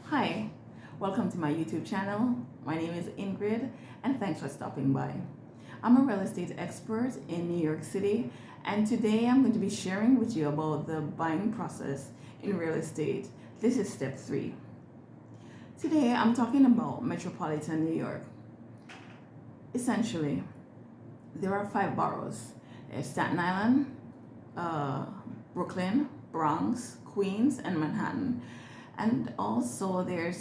Hi, welcome to my YouTube channel. My name is Ingrid and thanks for stopping by. I'm a real estate expert in New York City, and today I'm going to be sharing with you about the buying process in real estate. This is step 3. Today I'm talking about metropolitan New York. Essentially, there are 5 boroughs. There's Staten Island, Brooklyn, Bronx, Queens, and Manhattan. And also there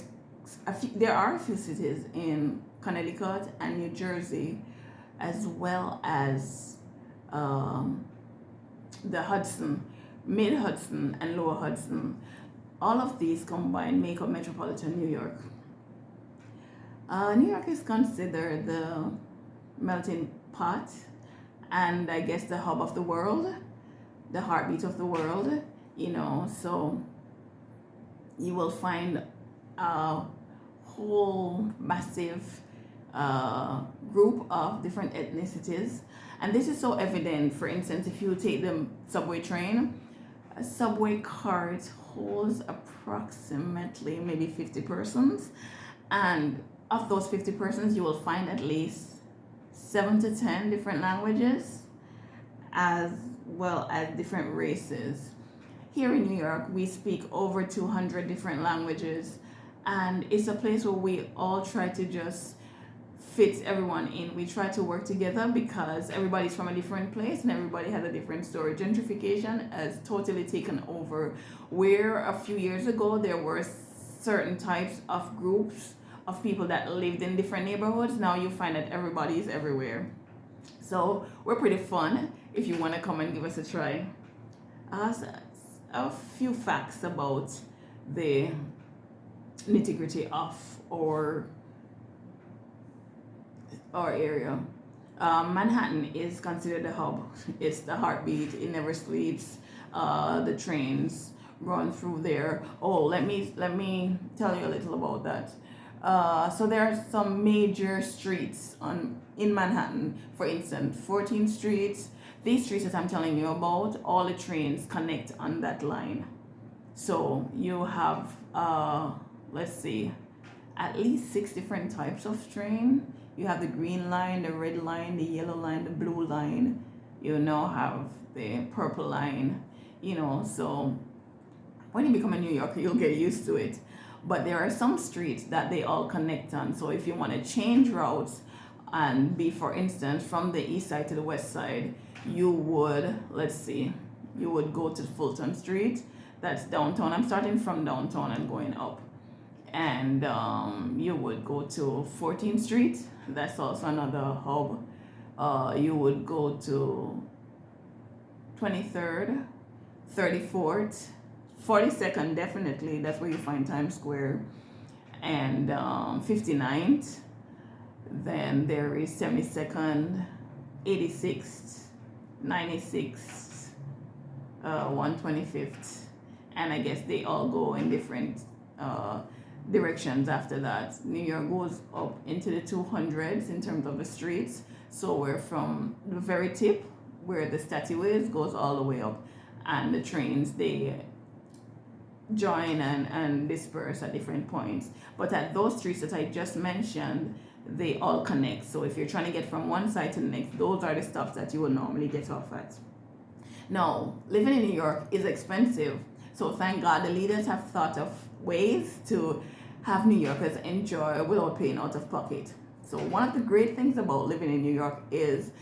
are a few cities in Connecticut and New Jersey, as well as the Hudson, Mid Hudson and Lower Hudson. All of these combined make up metropolitan New York. New York is considered the melting pot and I guess the hub of the world, the heartbeat of the world, so you will find a whole massive group of different ethnicities. And this is so evident, for instance, if you take the subway train, a subway cart holds approximately maybe 50 persons. And of those 50 persons, you will find at least 7 to 10 different languages, as well as different races. Here in New York, we speak over 200 different languages, and it's a place where we all try to just fit everyone in. We try to work together because everybody's from a different place and everybody has a different story. Gentrification has totally taken over. Where a few years ago there were certain types of groups of people that lived in different neighborhoods, now you find that everybody is everywhere. So we're pretty fun if you want to come and give us a try. A few facts about the nitty-gritty of our area. Manhattan is considered the hub. It's the heartbeat. It never sleeps. The trains run through there. Oh, let me tell you a little about that. So there are some major streets in Manhattan. For instance, 14th Street. These streets that I'm telling you about, all the trains connect on that line. So you have, let's see, at least 6 different types of train. You have the green line, the red line, the yellow line, the blue line. You now have the purple line, so when you become a New Yorker, you'll get used to it. But there are some streets that they all connect on. So if you want to change routes and be, for instance, from the east side to the west side, you would, you would go to Fulton Street. That's downtown. I'm starting from downtown and going up. And you would go to 14th Street. That's also another hub. You would go to 23rd, 34th, 42nd, definitely. That's where you find Times Square. And 59th. Then there is 72nd, 86th, 96th, 125th. And I guess they all go in different directions after that. New York goes up into the 200s in terms of the streets. So we're from the very tip where the statue is, goes all the way up. And the trains, they join and disperse at different points. But at those streets that I just mentioned, they all connect. So if you're trying to get from one side to the next, those are the stops that you will normally get off at. Now, living in New York is expensive. So thank God the leaders have thought of ways to have New Yorkers enjoy without paying out of pocket. So one of the great things about living in New York is,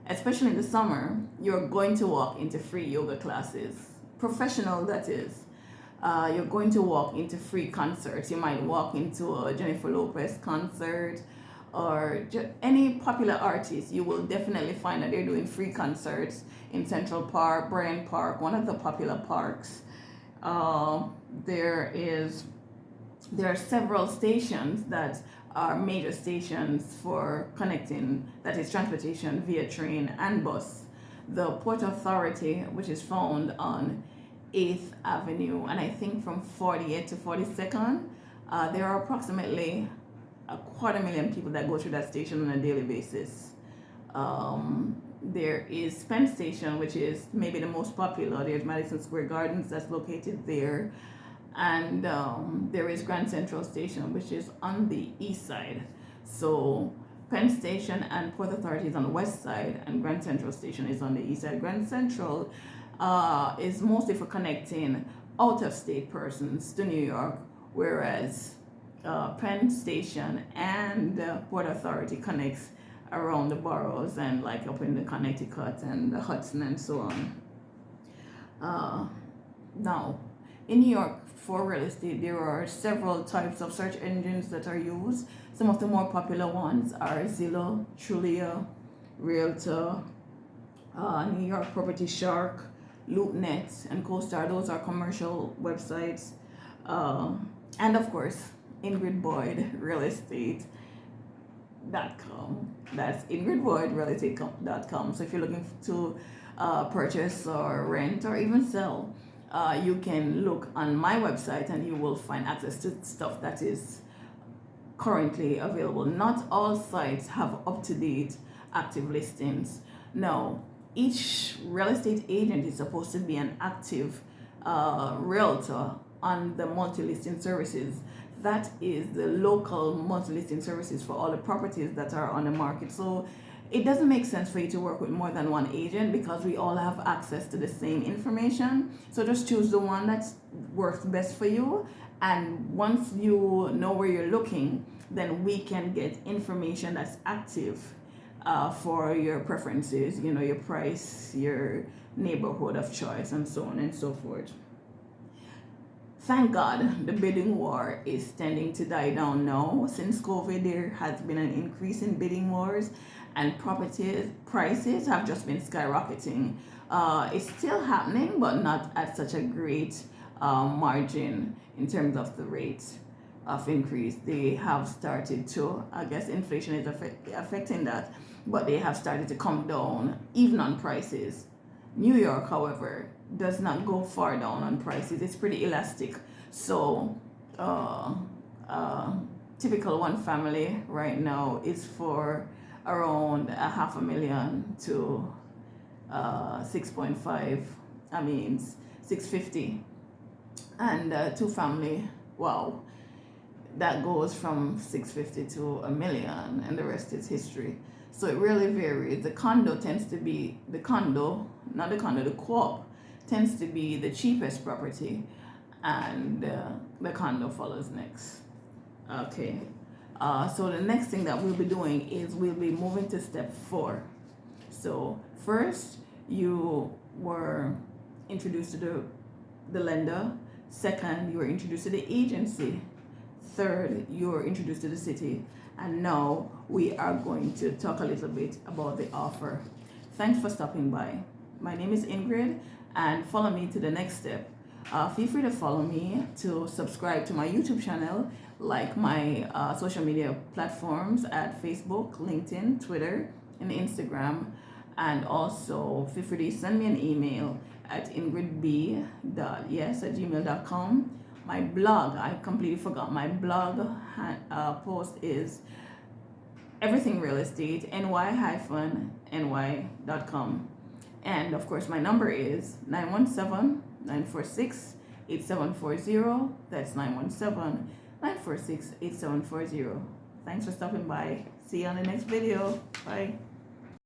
especially in the summer, you're going to walk into free yoga classes. Professional, that is. You're going to walk into free concerts. You might walk into a Jennifer Lopez concert or any popular artist. You will definitely find that they're doing free concerts in Central Park, Bryant Park, one of the popular parks. There are several stations that are major stations for connecting, that is transportation via train and bus. The Port Authority, which is found on 8th Avenue, and I think from 48th to 42nd, there are approximately 250,000 people that go through that station on a daily basis. There is Penn Station, which is maybe the most popular. There's Madison Square Gardens that's located there. and there is Grand Central Station, which is on the east side. So Penn Station and Port Authority is on the west side, and Grand Central Station is on the east side. Grand Central is mostly for connecting out-of-state persons to New York, whereas Penn Station and Port Authority connects around the boroughs and like up in the Connecticut and the Hudson and so on. Now, in New York for real estate, there are several types of search engines that are used. Some of the more popular ones are Zillow, Trulia, Realtor, New York Property Shark, LoopNet, and CoStar. Those are commercial websites. And of course, Ingrid Boyd Real Estate.com. That's Ingrid Boyd Real Estate.com. So if you're looking to purchase or rent or even sell, you can look on my website and you will find access to stuff that is currently available. Not all sites have up-to-date active listings. No, each real estate agent is supposed to be an active realtor on the multi-listing services. That is the local multi-listing services for all the properties that are on the market. So it doesn't make sense for you to work with more than one agent because we all have access to the same information. So just choose the one that works best for you. And once you know where you're looking, then we can get information that's active for your preferences, you know, your price, your neighborhood of choice, and so on and so forth. Thank God the bidding war is tending to die down now. Since COVID, there has been an increase in bidding wars and property prices have just been skyrocketing. It's still happening, but not at such a great margin in terms of the rate of increase. They have started to, I guess inflation is affecting that, but they have started to come down even on prices. New York, however, does not go far down on prices. It's pretty elastic. So typical one family right now is for around $500,000 to 6.5, 650. And two family, wow, that goes from 650 to $1 million, and the rest is history. So it really varies. The condo tends to be the co-op tends to be the cheapest property, and the condo follows next. Okay, so the next thing that we'll be doing is we'll be moving to step 4. So first, you were introduced to the lender. Second, you were introduced to the agency. Third, you were introduced to the city. And now we are going to talk a little bit about the offer. Thanks for stopping by. My name is Ingrid, and follow me to the next step. Feel free to follow me, to subscribe to my YouTube channel, like my social media platforms at Facebook, LinkedIn, Twitter, and Instagram. And also feel free to send me an email at ingridb.yes@gmail.com. My blog, I completely forgot, my blog post is everything real estate, ny-ny.com. And of course, my number is 917-946-8740. That's 917-946-8740. Thanks for stopping by. See you on the next video. Bye.